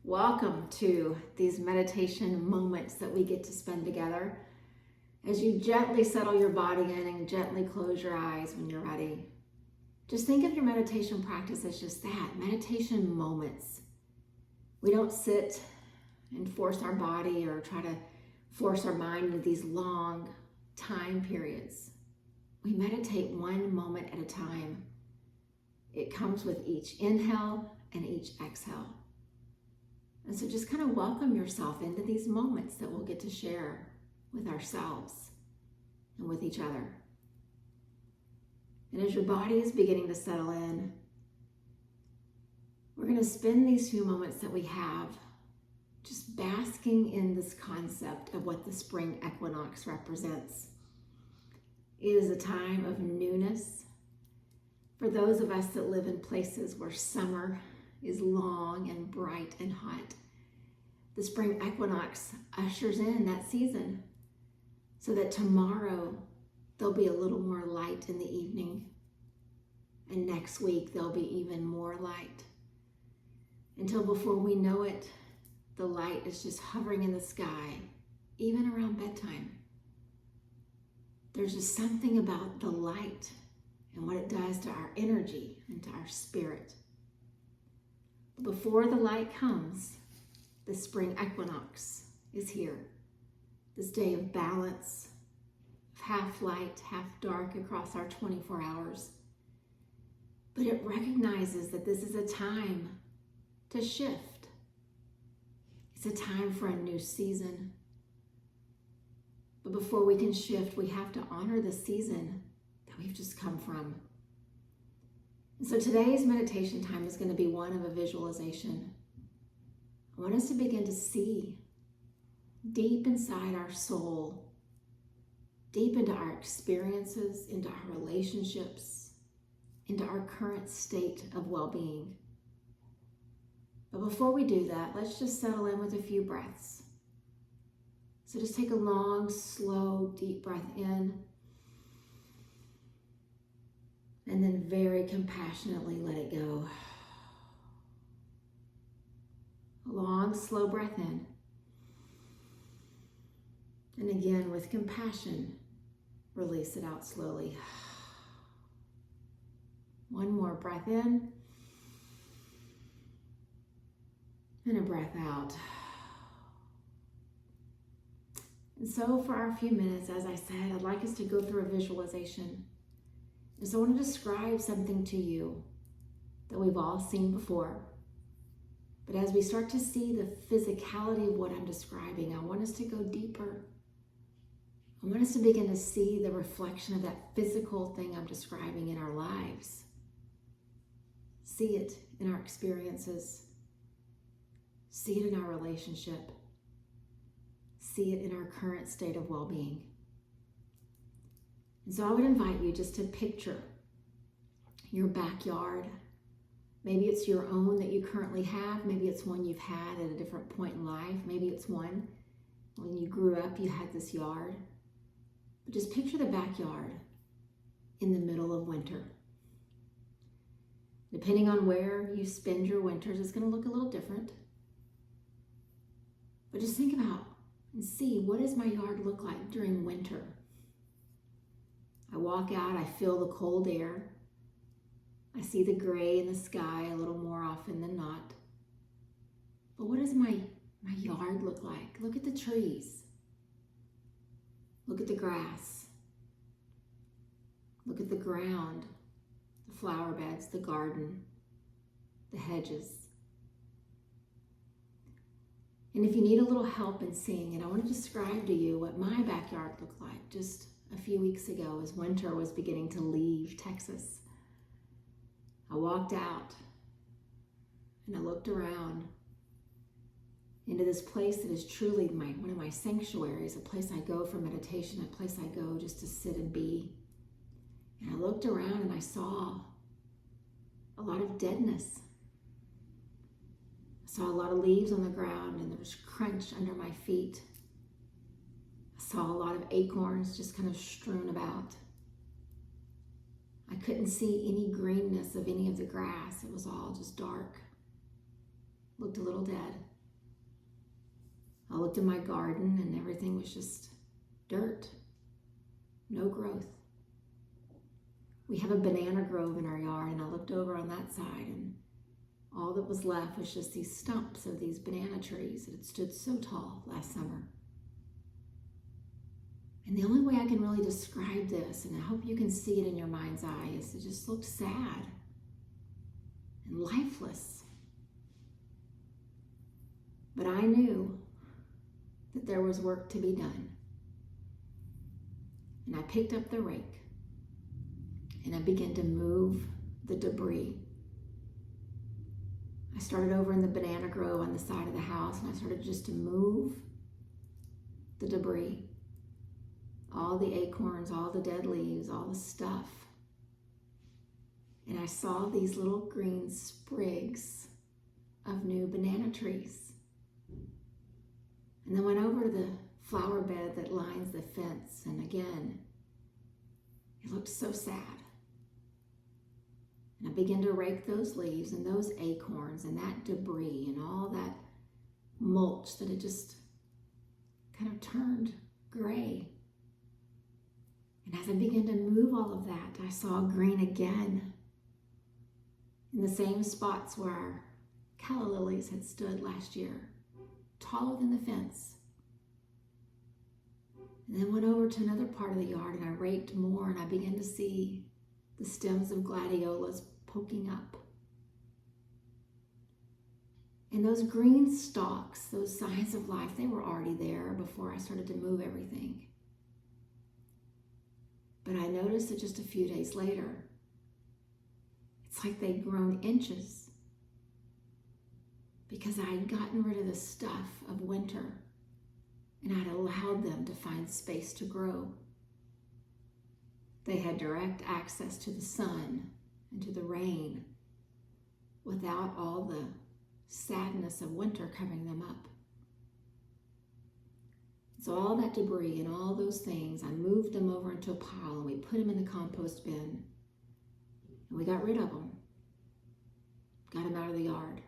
Welcome to these meditation moments that we get to spend together. As you gently settle your body in and gently close your eyes when you're ready, just think of your meditation practice as just that, meditation moments. We don't sit and force our body or try to force our mind into these long time periods. We meditate one moment at a time. It comes with each inhale and each exhale. And so just kind of welcome yourself into these moments that we'll get to share with ourselves and with each other. And as your body is beginning to settle in, we're going to spend these few moments that we have just basking in this concept of what the spring equinox represents. It is a time of newness. For those of us that live in places where summer is long and bright and hot, the spring equinox ushers in that season so that tomorrow there'll be a little more light in the evening, and next week there'll be even more light, until before we know it, the light is just hovering in the sky, even around bedtime. There's just something about the light and what it does to our energy and to our spirit. Before the light comes, the spring equinox is here. This day of balance, of half light, half dark across our 24 hours. But it recognizes that this is a time to shift. It's a time for a new season. But before we can shift, we have to honor the season that we've just come from. And so today's meditation time is going to be one of a visualization. I want us to begin to see deep inside our soul, deep into our experiences, into our relationships, into our current state of well-being. But before we do that, let's just settle in with a few breaths. So just take a long, slow, deep breath in, and then very compassionately let it go. A long, slow breath in. And again, with compassion, release it out slowly. One more breath in. And a breath out. And so for our few minutes, as I said, I'd like us to go through a visualization. And so I want to describe something to you that we've all seen before. But as we start to see the physicality of what I'm describing, I want us to go deeper. I want us to begin to see the reflection of that physical thing I'm describing in our lives. See it in our experiences. See it in our relationship. See it in our current state of well-being. And so I would invite you just to picture your backyard. Maybe it's your own that you currently have. Maybe it's one you've had at a different point in life. Maybe it's one when you grew up, you had this yard. But just picture the backyard in the middle of winter. Depending on where you spend your winters, it's going to look a little different. But just think about and see, what does my yard look like during winter? I walk out, I feel the cold air. I see the gray in the sky a little more often than not. But what does my yard look like? Look at the trees. Look at the grass. Look at the ground, the flower beds, the garden, the hedges. And if you need a little help in seeing it, I want to describe to you what my backyard looked like just a few weeks ago as winter was beginning to leave Texas. I walked out and I looked around into this place that is truly one of my sanctuaries, a place I go for meditation, a place I go just to sit and be. And I looked around and I saw a lot of deadness. I saw a lot of leaves on the ground and there was crunch under my feet. I saw a lot of acorns just kind of strewn about. I couldn't see any greenness of any of the grass. It was all just dark. Looked a little dead. I looked in my garden and everything was just dirt. No growth. We have a banana grove in our yard, and I looked over on that side, and all that was left was just these stumps of these banana trees that had stood so tall last summer. And the only way I can really describe this, and I hope you can see it in your mind's eye, is it just looked sad and lifeless. But I knew that there was work to be done. And I picked up the rake and I began to move the debris. I started over in the banana grove on the side of the house, and I started just to move the debris. All the acorns, all the dead leaves, all the stuff. And I saw these little green sprigs of new banana trees. And then went over to the flower bed that lines the fence, and again, it looked so sad. And I began to rake those leaves and those acorns and that debris and all that mulch that had just kind of turned gray. And as I began to move all of that, I saw green again in the same spots where our calla lilies had stood last year, taller than the fence. And then went over to another part of the yard and I raked more, and I began to see the stems of gladiolas poking up. And those green stalks, those signs of life, they were already there before I started to move everything. But I noticed that just a few days later, it's like they'd grown inches, because I had gotten rid of the stuff of winter and I'd allowed them to find space to grow. They had direct access to the sun and to the rain without all the sadness of winter covering them up. So all that debris and all those things, I moved them over into a pile and we put them in the compost bin. And we got rid of them. Got them out of the yard.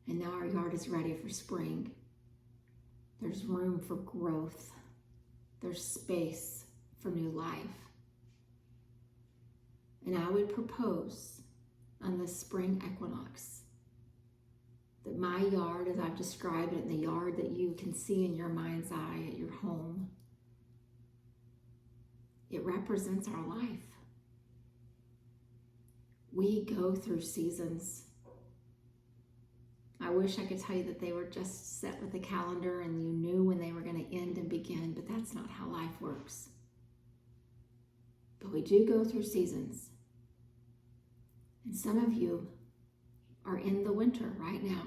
And now our yard is ready for spring. There's room for growth. There's space for new life. And I would propose on this spring equinox that my yard, as I've described it, in the yard that you can see in your mind's eye at your home, it represents our life. We go through seasons. I wish I could tell you that they were just set with a calendar and you knew when they were going to end and begin, but that's not how life works. But we do go through seasons. And some of you are in the winter right now.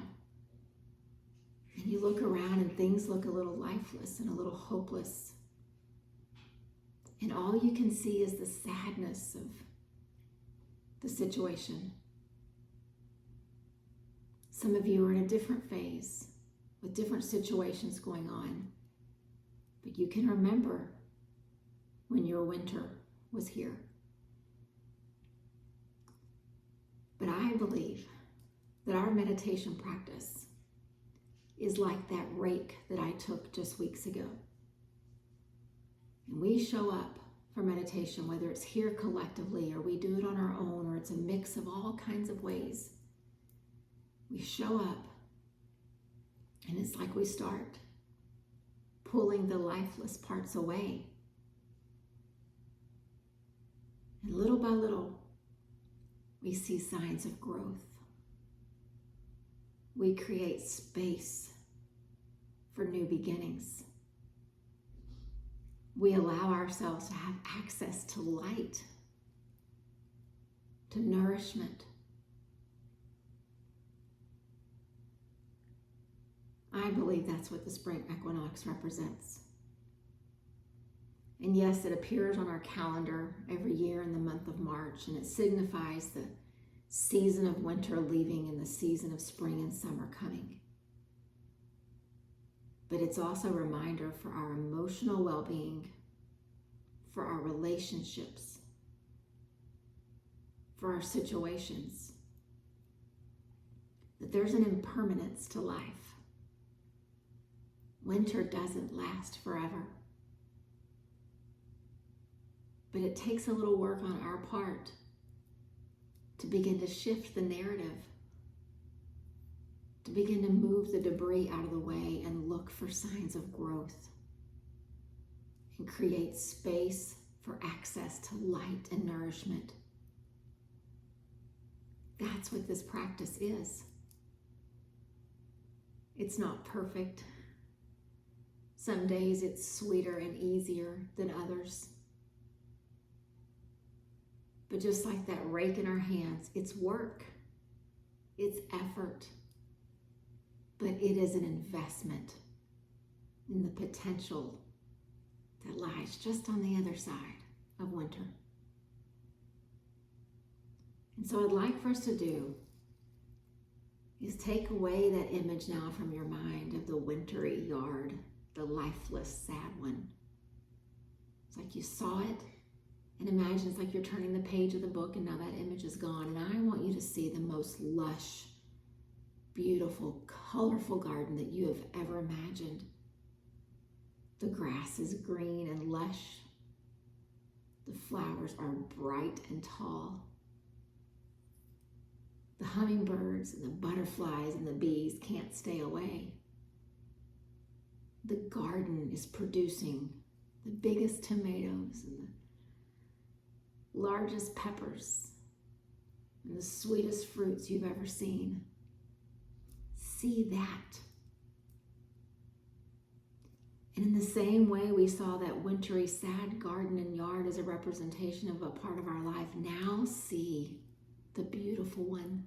And you look around and things look a little lifeless and a little hopeless. And all you can see is the sadness of the situation. Some of you are in a different phase with different situations going on. But you can remember when your winter was here. But I believe that our meditation practice is like that rake that I took just weeks ago. And we show up for meditation, whether it's here collectively or we do it on our own, or it's a mix of all kinds of ways. We show up and it's like we start pulling the lifeless parts away. And little by little, we see signs of growth. We create space for new beginnings. We allow ourselves to have access to light, to nourishment. I believe that's what the spring equinox represents. And yes, it appears on our calendar every year in the month of March, and it signifies the season of winter leaving and the season of spring and summer coming. But it's also a reminder for our emotional well-being, for our relationships, for our situations. That there's an impermanence to life. Winter doesn't last forever. But it takes a little work on our part to begin to shift the narrative, to begin to move the debris out of the way and look for signs of growth and create space for access to light and nourishment. That's what this practice is. It's not perfect. Some days it's sweeter and easier than others. But just like that rake in our hands, it's work, it's effort, but it is an investment in the potential that lies just on the other side of winter. And so what I'd like for us to do is take away that image now from your mind of the wintry yard, the lifeless, sad one. It's like you saw it, and imagine it's like you're turning the page of the book and now that image is gone. And I want you to see the most lush, beautiful, colorful garden that you have ever imagined. The grass is green and lush. The flowers are bright and tall. The hummingbirds and the butterflies and the bees can't stay away. The garden is producing the biggest tomatoes and the largest peppers and the sweetest fruits you've ever seen. See that. And in the same way we saw that wintry, sad garden and yard as a representation of a part of our life, now see the beautiful one.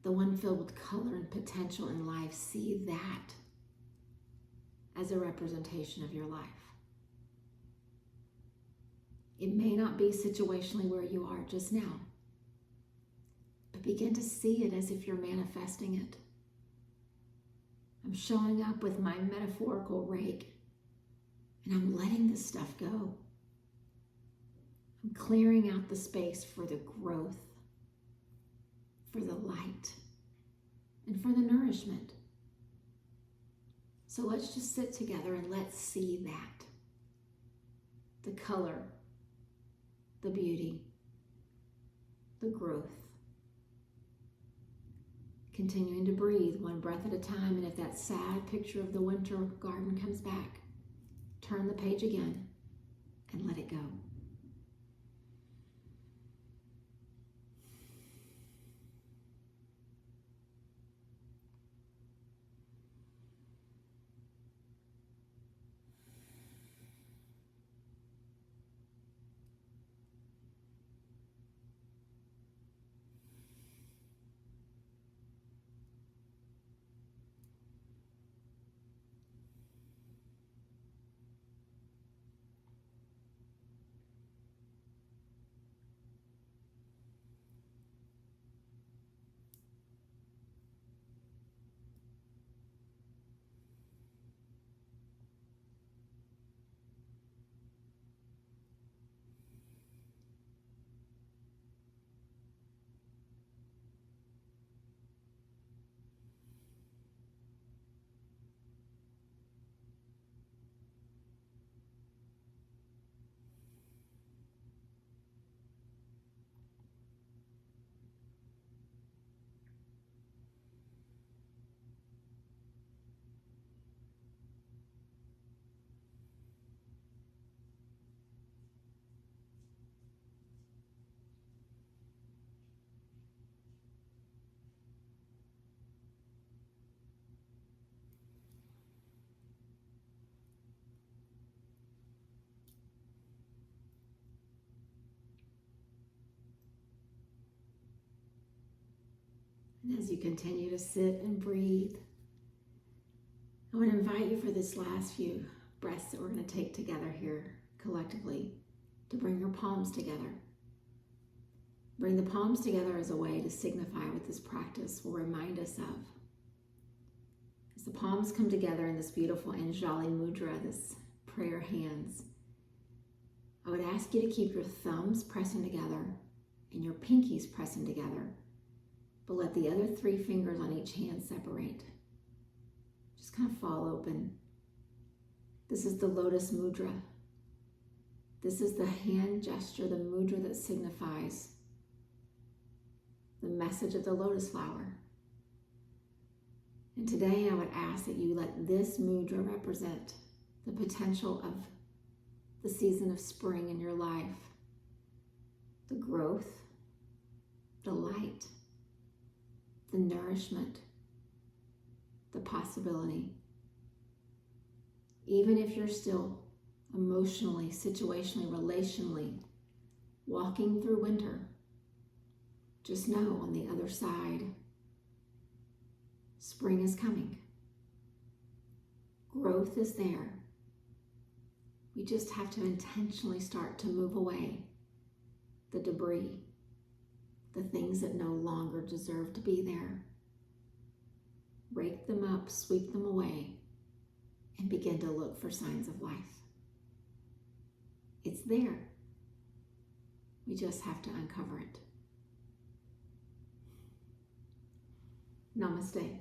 The one filled with color and potential in life. See that as a representation of your life. It may not be situationally where you are just now, but begin to see it as if you're manifesting it. I'm showing up with my metaphorical rake, and I'm letting this stuff go. I'm clearing out the space for the growth, for the light, and for the nourishment. So let's just sit together and let's see that. The color, the beauty, the growth. Continuing to breathe one breath at a time, and if that sad picture of the winter garden comes back, turn the page again and let it go. And as you continue to sit and breathe, I want to invite you for this last few breaths that we're going to take together here collectively to bring your palms together. Bring the palms together as a way to signify what this practice will remind us of. As the palms come together in this beautiful Anjali Mudra, this prayer hands, I would ask you to keep your thumbs pressing together and your pinkies pressing together, but let the other 3 fingers on each hand separate. Just kind of fall open. This is the lotus mudra. This is the hand gesture, the mudra that signifies the message of the lotus flower. And today I would ask that you let this mudra represent the potential of the season of spring in your life, the growth, the light, the nourishment, the possibility. Even if you're still emotionally, situationally, relationally walking through winter, just know on the other side, spring is coming. Growth is there. We just have to intentionally start to move away the debris, the things that no longer deserve to be there. Rake them up, sweep them away, and begin to look for signs of life. It's there. We just have to uncover it. Namaste.